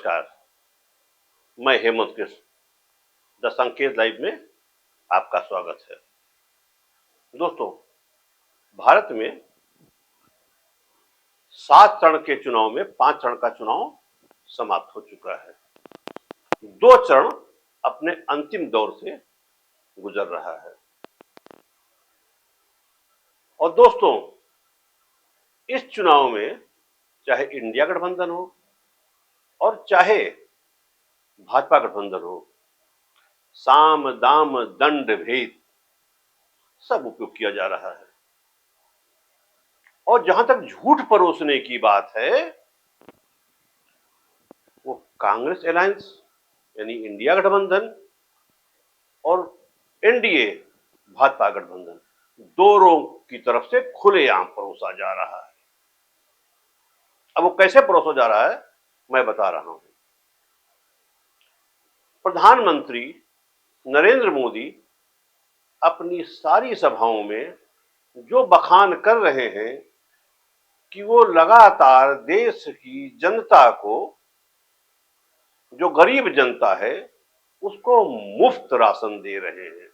नमस्कार, मैं हेमंत कृष्ण द संकेत लाइव में आपका स्वागत है। दोस्तों, भारत में 7 चरण के चुनाव में 5 चरण का चुनाव समाप्त हो चुका है। 2 चरण अपने अंतिम दौर से गुजर रहा है। और दोस्तों, इस चुनाव में चाहे इंडिया गठबंधन हो और चाहे भाजपा गठबंधन हो, साम दाम दंड भेद सब उपयोग किया जा रहा है। और जहां तक झूठ परोसने की बात है, वो कांग्रेस अलायंस यानी इंडिया गठबंधन और एनडीए भाजपा गठबंधन दोनों की तरफ से खुलेआम परोसा जा रहा है। अब वो कैसे परोसा जा रहा है, मैं बता रहा हूं। प्रधानमंत्री नरेंद्र मोदी अपनी सारी सभाओं में जो बखान कर रहे हैं कि वो लगातार देश की जनता को, जो गरीब जनता है, उसको मुफ्त राशन दे रहे हैं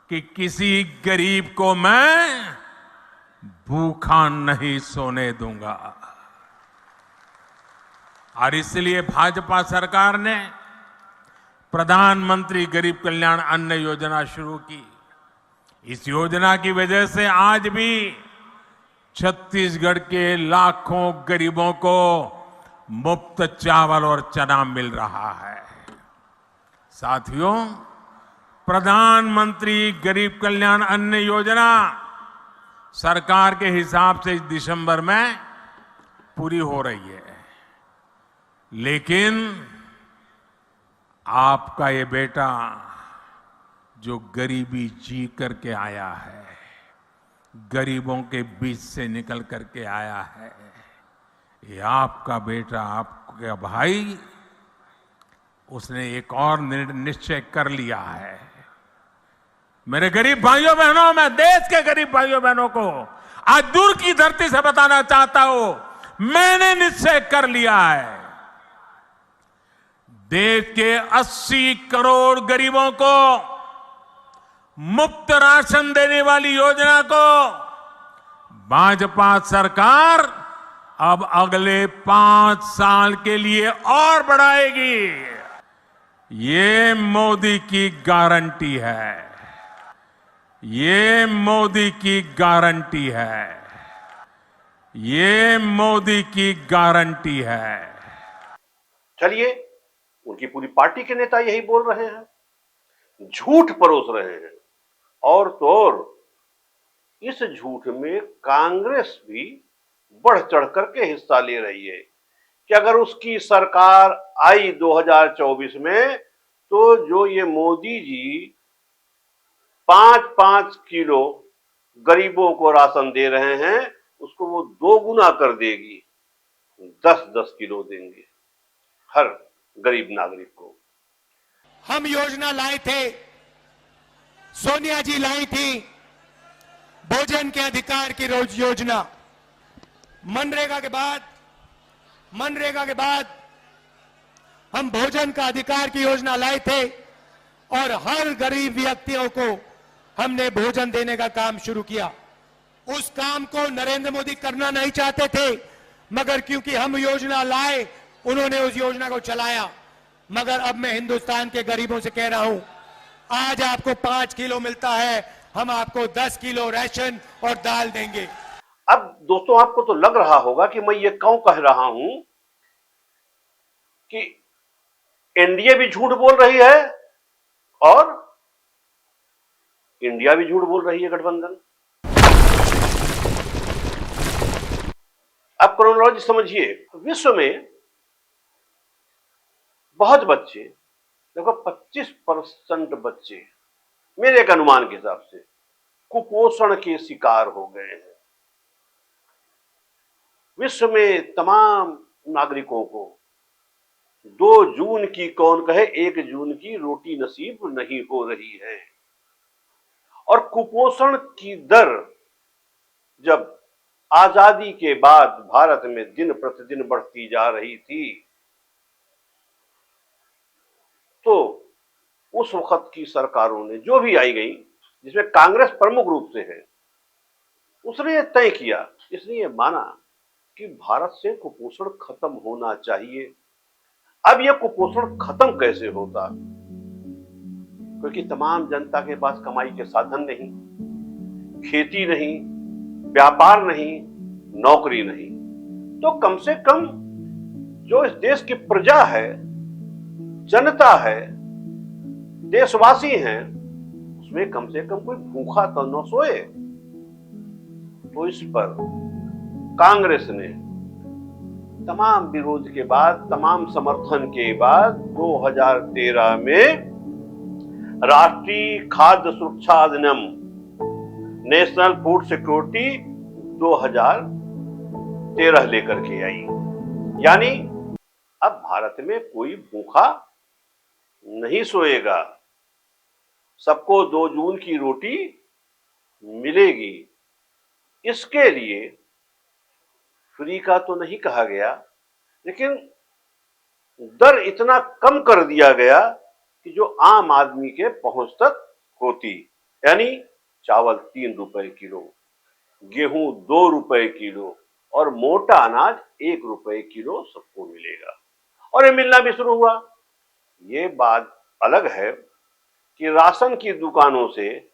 कि किसी गरीब को मैं भूखा नहीं सोने दूंगा। और इसलिए भाजपा सरकार ने प्रधानमंत्री गरीब कल्याण अन्न योजना शुरू की। इस योजना की वजह से आज भी छत्तीसगढ़ के लाखों गरीबों को मुफ्त चावल और चना मिल रहा है। साथियों, प्रधानमंत्री गरीब कल्याण अन्न योजना सरकार के हिसाब से इस दिसंबर में पूरी हो रही है, लेकिन आपका ये बेटा जो गरीबी जी करके आया है, गरीबों के बीच से निकल करके आया है, ये आपका बेटा, आपका भाई, उसने एक और निश्चय कर लिया है। मेरे गरीब भाइयों बहनों, मैं देश के गरीब भाइयों बहनों को आज दूर की धरती से बताना चाहता हूं, मैंने निश्चय कर लिया है। देश के 80 करोड़ गरीबों को मुफ्त राशन देने वाली योजना को भाजपा सरकार अब अगले 5 साल के लिए और बढ़ाएगी। ये मोदी की गारंटी है। ये मोदी की गारंटी है। ये मोदी की गारंटी है। चलिए, उनकी पूरी पार्टी के नेता यही बोल रहे हैं, झूठ परोस रहे हैं। और तो और इस झूठ में कांग्रेस भी बढ़ चढ़ करके हिस्सा ले रही है कि अगर उसकी सरकार आई 2024 में तो जो ये मोदी जी 5-5 किलो गरीबों को राशन दे रहे हैं, उसको वो 2 गुना कर देगी, 10-10 किलो देंगे हर गरीब नागरिक को। हम योजना लाए थे, सोनिया जी लाई थी, भोजन के अधिकार की रोज योजना। मनरेगा के बाद हम भोजन का अधिकार की योजना लाए थे और हर गरीब व्यक्तियों को हमने भोजन देने का काम शुरू किया। उस काम को नरेंद्र मोदी करना नहीं चाहते थे, मगर क्योंकि हम योजना लाए, उन्होंने उस योजना को चलाया। मगर अब मैं हिंदुस्तान के गरीबों से कह रहा हूं, आज आपको 5 किलो मिलता है, हम आपको 10 किलो राशन और दाल देंगे। अब दोस्तों, आपको तो लग रहा होगा कि मैं ये क्यों कह रहा हूं कि एनडीए भी झूठ बोल रही है और इंडिया भी झूठ बोल रही है, गठबंधन। अब क्रोनोलॉजी समझिए। विश्व में बहुत बच्चे, देखो 25% बच्चे मेरे एक अनुमान के हिसाब से कुपोषण के शिकार हो गए हैं। विश्व में तमाम नागरिकों को 2 जून की कौन कहे 1 जून की रोटी नसीब नहीं हो रही है। और कुपोषण की दर जब आजादी के बाद भारत में दिन प्रतिदिन बढ़ती जा रही थी, तो उस वक्त की सरकारों ने, जो भी आई गई, जिसमें कांग्रेस प्रमुख रूप से है, उसने ये तय किया, इसने ये माना कि भारत से कुपोषण खत्म होना चाहिए। अब ये कुपोषण खत्म कैसे होता? क्योंकि तमाम जनता के पास कमाई के साधन नहीं, खेती नहीं, व्यापार नहीं, नौकरी नहीं, तो कम से कम जो इस देश की प्रजा है, जनता है, देशवासी हैं, उसमें कम से कम कोई भूखा तो न सोए। तो इस पर कांग्रेस ने तमाम विरोध के बाद, तमाम समर्थन के बाद 2013 में राष्ट्रीय खाद्य सुरक्षा अधिनियम, नेशनल फूड सिक्योरिटी 2013 लेकर के आई। यानी अब भारत में कोई भूखा नहीं सोएगा, सबको 2 जून की रोटी मिलेगी। इसके लिए फ्री का तो नहीं कहा गया, लेकिन दर इतना कम कर दिया गया कि जो आम आदमी के पहुंच तक होती। यानी चावल 3 रुपए किलो, गेहूं 2 रुपए किलो और मोटा अनाज 1 रुपए किलो सबको मिलेगा। और ये मिलना भी शुरू हुआ। ये बात अलग है कि राशन की दुकानों से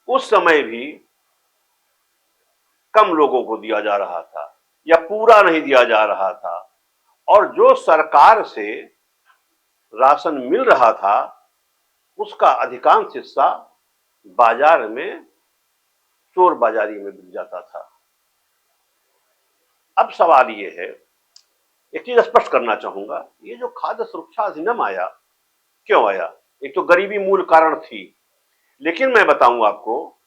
उस समय भी कम लोगों को दिया जा रहा था या पूरा नहीं दिया जा रहा था, और जो सरकार से राशन मिल रहा था उसका अधिकांश हिस्सा बाजार में चोर बाजारी में मिल जाता था। अब सवाल ये है, एक चीज स्पष्ट करना चाहूंगा, ये जो खाद्य सुरक्षा अधिनियम आया, क्यों आया? एक तो गरीबी मूल कारण थी, लेकिन मैं बताऊं आपको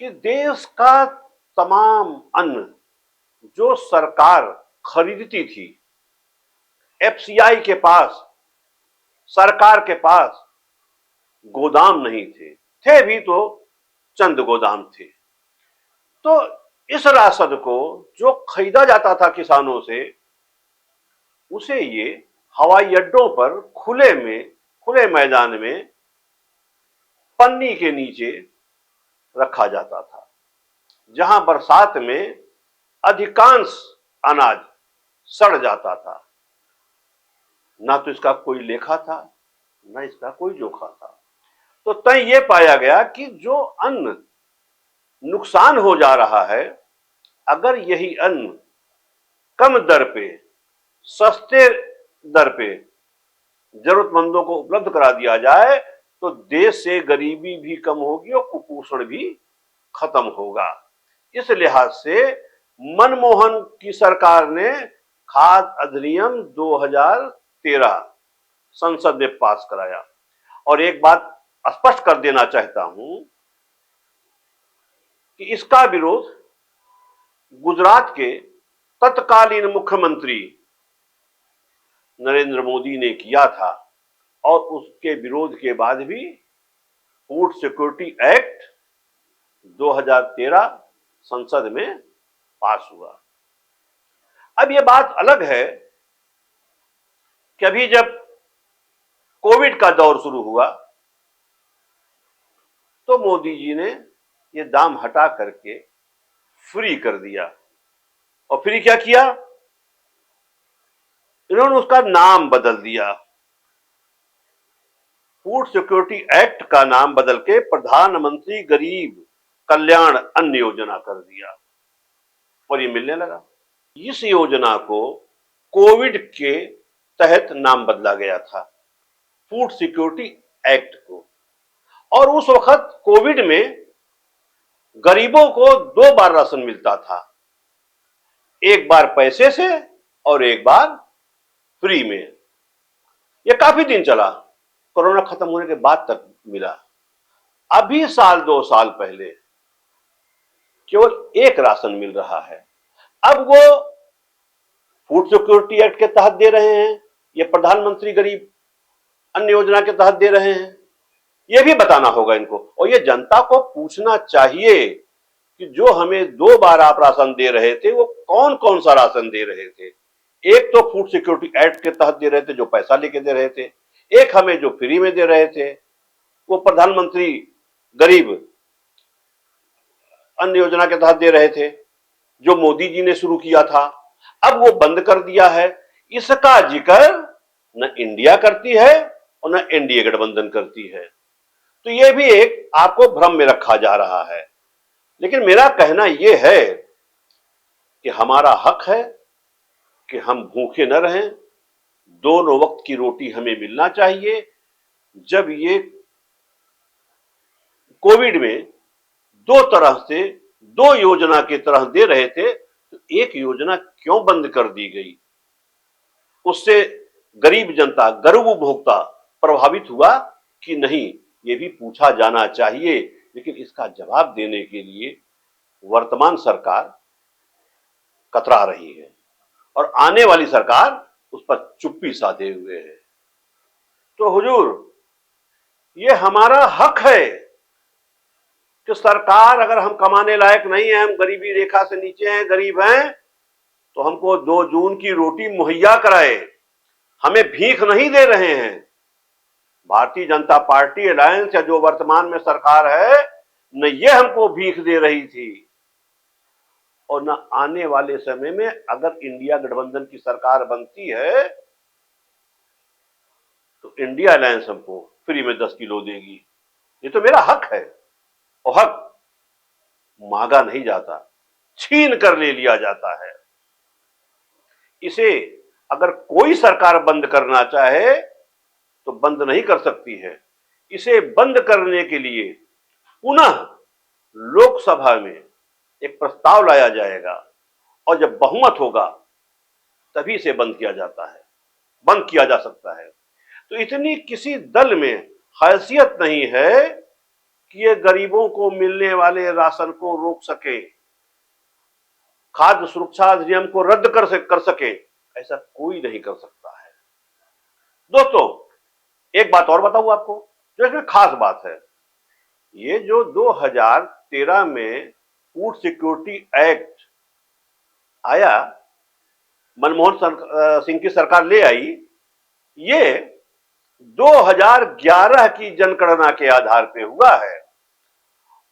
कि देश का तमाम अन्न जो सरकार खरीदती थी, एफसीआई के पास, सरकार के पास गोदाम नहीं थे भी तो चंद गोदाम थे। तो इस राशन को जो खरीदा जाता था किसानों से, उसे ये हवाई अड्डों पर खुले मैदान में पन्नी के नीचे रखा जाता था, जहां बरसात में अधिकांश अनाज सड़ जाता था। ना तो इसका कोई लेखा था, ना इसका कोई जोखा था। तो तय ये पाया गया कि जो अन्न नुकसान हो जा रहा है, अगर यही अन्न कम दर पे, सस्ते दर पे जरूरतमंदों को उपलब्ध करा दिया जाए तो देश से गरीबी भी कम होगी और कुपोषण भी खत्म होगा। इस लिहाज से मनमोहन की सरकार ने खाद्य अधिनियम 2013 संसद में पास कराया। और एक बात स्पष्ट कर देना चाहता हूं कि इसका विरोध गुजरात के तत्कालीन मुख्यमंत्री नरेंद्र मोदी ने किया था, और उसके विरोध के बाद भी फूड सिक्योरिटी एक्ट 2013 संसद में पास हुआ। अब यह बात अलग है कि अभी जब कोविड का दौर शुरू हुआ तो मोदी जी ने यह दाम हटा करके फ्री कर दिया। और फ्री क्या किया? इन्होंने उसका नाम बदल दिया, फूड सिक्योरिटी एक्ट का नाम बदल के प्रधानमंत्री गरीब कल्याण अन्न योजना कर दिया, और ये मिलने लगा। इस योजना को कोविड के तहत नाम बदला गया था, फूड सिक्योरिटी एक्ट को। और उस वक्त कोविड में गरीबों को 2 बार राशन मिलता था, एक बार पैसे से और एक बार फ्री में। यह काफी दिन चला, कोरोना खत्म होने के बाद तक मिला। अभी साल 2 साल पहले केवल एक राशन मिल रहा है। अब वो फूड सिक्योरिटी एक्ट के तहत दे रहे हैं, ये प्रधानमंत्री गरीब अन्न योजना के तहत दे रहे हैं, ये भी बताना होगा इनको। और ये जनता को पूछना चाहिए कि जो हमें 2 बार आप राशन दे रहे थे वो कौन कौन सा राशन दे रहे थे, एक तो फूड सिक्योरिटी एक्ट के तहत दे रहे थे जो पैसा लेके दे रहे थे, एक हमें जो फ्री में दे रहे थे, वो प्रधानमंत्री गरीब अन्न योजना के तहत दे रहे थे जो मोदी जी ने शुरू किया था। अब वो बंद कर दिया है। इसका जिक्र न इंडिया करती है और न एनडीए गठबंधन करती है। तो ये भी एक आपको भ्रम में रखा जा रहा है। लेकिन मेरा कहना यह है कि हमारा हक है कि हम भूखे न रहें, दोनों वक्त की रोटी हमें मिलना चाहिए। जब ये कोविड में दो तरह से दो योजना की तरह दे रहे थे, तो एक योजना क्यों बंद कर दी गई? उससे गरीब जनता, गरीब उपभोक्ता प्रभावित हुआ कि नहीं, ये भी पूछा जाना चाहिए। लेकिन इसका जवाब देने के लिए वर्तमान सरकार कतरा रही है और आने वाली सरकार उस पर चुप्पी साधे हुए है। तो हुजूर, ये हमारा हक है कि सरकार, अगर हम कमाने लायक नहीं है, हम गरीबी रेखा से नीचे हैं, गरीब हैं, तो हमको 2 जून की रोटी मुहैया कराए। हमें भीख नहीं दे रहे हैं। भारतीय जनता पार्टी अलायंस या जो वर्तमान में सरकार है, न ये हमको भीख दे रही थी और न आने वाले समय में अगर इंडिया गठबंधन की सरकार बनती है तो इंडिया अलायंस हमको फ्री में 10 किलो देगी। ये तो मेरा हक है और हक मांगा नहीं जाता, छीन कर ले लिया जाता है। इसे अगर कोई सरकार बंद करना चाहे तो बंद नहीं कर सकती है। इसे बंद करने के लिए पुनः लोकसभा में एक प्रस्ताव लाया जाएगा और जब बहुमत होगा तभी इसे बंद किया जाता है, बंद किया जा सकता है। तो इतनी किसी दल में हैसियत नहीं है कि ये गरीबों को मिलने वाले राशन को रोक सके, खाद्य सुरक्षा अधिनियम को रद्द कर सके। ऐसा कोई नहीं कर सकता है। दोस्तों, एक बात और बताऊं आपको जो इसमें खास बात है। ये जो 2013 में फूड सिक्योरिटी एक्ट आया, मनमोहन सिंह की सरकार ले आई, ये 2011 की जनगणना के आधार पे हुआ है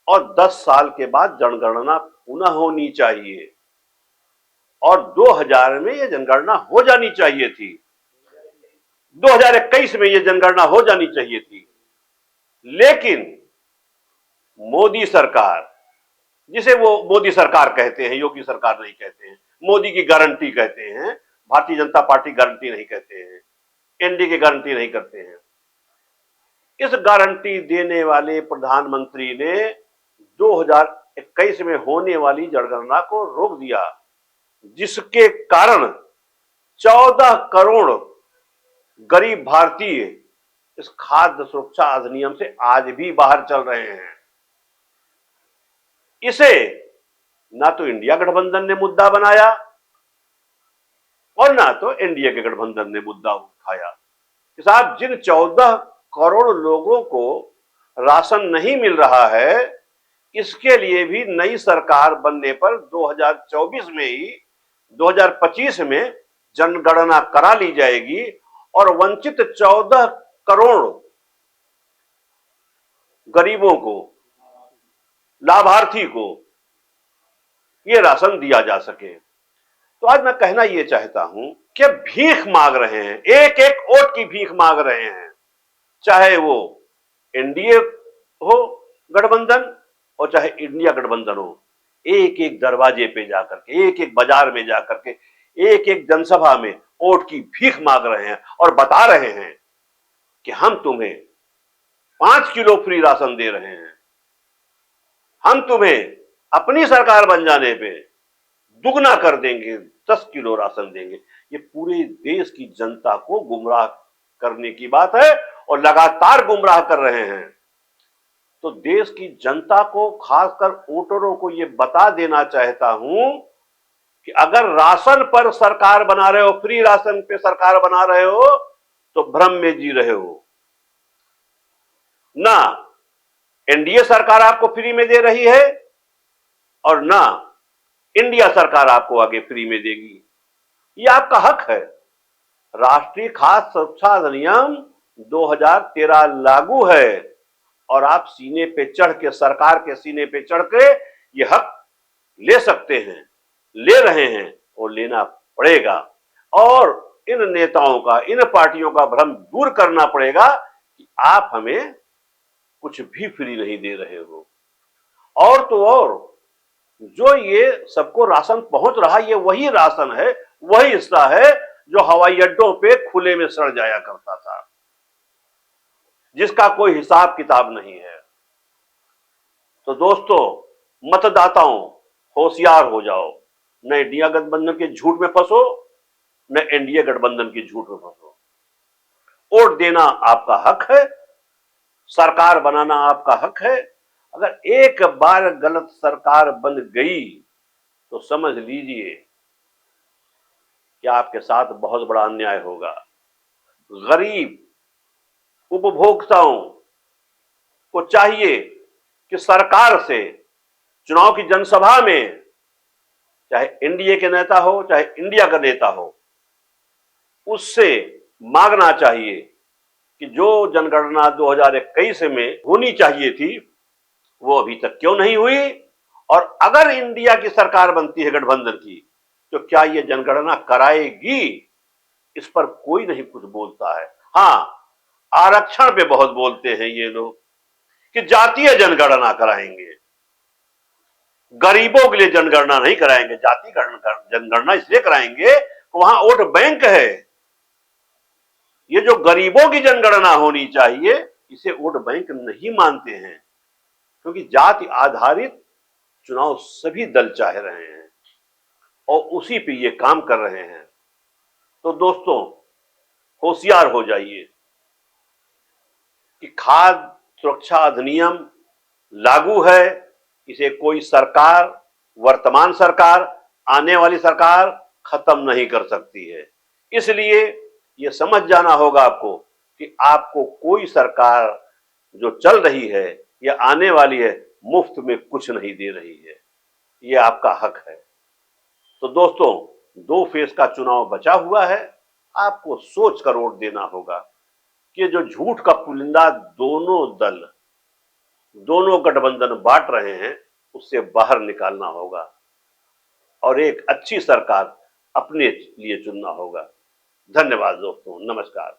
और 10 साल के बाद जनगणना पुनः होनी चाहिए और 2000 में ये जनगणना हो जानी चाहिए थी, 2021 में ये जनगणना हो जानी चाहिए थी। लेकिन मोदी सरकार, जिसे वो मोदी सरकार कहते हैं, योगी सरकार नहीं कहते हैं, मोदी की गारंटी कहते हैं, भारतीय जनता पार्टी गारंटी नहीं कहते हैं, एनडीए की गारंटी नहीं करते हैं। इस गारंटी देने वाले प्रधानमंत्री ने 2021 में होने वाली जनगणना को रोक दिया, जिसके कारण 14 करोड़ गरीब भारतीय इस खाद्य सुरक्षा अधिनियम से आज भी बाहर चल रहे हैं। इसे ना तो इंडिया गठबंधन ने मुद्दा बनाया और ना तो एनडीए के गठबंधन ने मुद्दा उठाया कि साहब, जिन 14 करोड़ लोगों को राशन नहीं मिल रहा है, इसके लिए भी नई सरकार बनने पर 2024 में ही 2025 में जनगणना करा ली जाएगी और वंचित 14 करोड़ गरीबों को, लाभार्थी को ये राशन दिया जा सके। तो आज मैं कहना यह चाहता हूं कि भीख मांग रहे हैं, एक एक वोट की भीख मांग रहे हैं, चाहे वो एनडीए हो गठबंधन और चाहे इंडिया गठबंधन हो। एक एक दरवाजे पे जाकर के, एक एक बाजार में जाकर के, एक एक जनसभा में वोट की भीख मांग रहे हैं और बता रहे हैं कि हम तुम्हें 5 किलो फ्री राशन दे रहे हैं, हम तुम्हें अपनी सरकार बन जाने पे दुगना कर देंगे, 10 किलो राशन देंगे। ये पूरे देश की जनता को गुमराह करने की बात है और लगातार गुमराह कर रहे हैं। तो देश की जनता को, खासकर वोटरों को ये बता देना चाहता हूं कि अगर राशन पर सरकार बना रहे हो, फ्री राशन पे सरकार बना रहे हो, तो भ्रम में जी रहे हो। ना एनडीए सरकार आपको फ्री में दे रही है और ना इंडिया सरकार आपको आगे फ्री में देगी। ये आपका हक है। राष्ट्रीय खाद्य सुरक्षा अधिनियम 2013 लागू है और आप सीने पे चढ़ के, सरकार के सीने पे चढ़ के ये हक ले सकते हैं, ले रहे हैं और लेना पड़ेगा। और इन नेताओं का, इन पार्टियों का भ्रम दूर करना पड़ेगा कि आप हमें कुछ भी फ्री नहीं दे रहे हो। और तो और जो ये सबको राशन पहुंच रहा, ये वही राशन है, वही हिस्सा है जो हवाई अड्डों पे खुले में सड़ जाया करता था, जिसका कोई हिसाब किताब नहीं है। तो दोस्तों, मतदाताओं, होशियार हो जाओ। न इंडिया गठबंधन के झूठ में फंसो, न एनडीए गठबंधन के झूठ में फंसो। वोट देना आपका हक है, सरकार बनाना आपका हक है। अगर एक बार गलत सरकार बन गई तो समझ लीजिए कि आपके साथ बहुत बड़ा अन्याय होगा। गरीब उपभोक्ताओं को चाहिए कि सरकार से चुनाव की जनसभा में, चाहे एनडीए के नेता हो, चाहे इंडिया का नेता हो, उससे मांगना चाहिए कि जो जनगणना 2021 में होनी चाहिए थी वो अभी तक क्यों नहीं हुई, और अगर इंडिया की सरकार बनती है गठबंधन की तो क्या ये जनगणना कराएगी। इस पर कोई नहीं कुछ बोलता है। हाँ, आरक्षण पे बहुत बोलते हैं ये लोग कि जातीय जनगणना कराएंगे, गरीबों के लिए जनगणना नहीं कराएंगे। जाति जनगणना इसलिए कराएंगे कि वहां वोट बैंक है। ये जो गरीबों की जनगणना होनी चाहिए, इसे वोट बैंक नहीं मानते हैं, क्योंकि जाति आधारित चुनाव सभी दल चाह रहे हैं और उसी पे ये काम कर रहे हैं। तो दोस्तों, होशियार हो जाइए कि खाद्य सुरक्षा अधिनियम लागू है। इसे कोई सरकार, वर्तमान सरकार, आने वाली सरकार खत्म नहीं कर सकती है। इसलिए ये समझ जाना होगा आपको कि आपको कोई सरकार जो चल रही है या आने वाली है, मुफ्त में कुछ नहीं दे रही है। ये आपका हक है। तो दोस्तों, 2 फेज का चुनाव बचा हुआ है। आपको सोच कर वोट देना होगा कि जो झूठ का पुलिंदा दोनों दल, दोनों गठबंधन बांट रहे हैं, उससे बाहर निकालना होगा और एक अच्छी सरकार अपने लिए चुनना होगा। धन्यवाद दोस्तों, नमस्कार।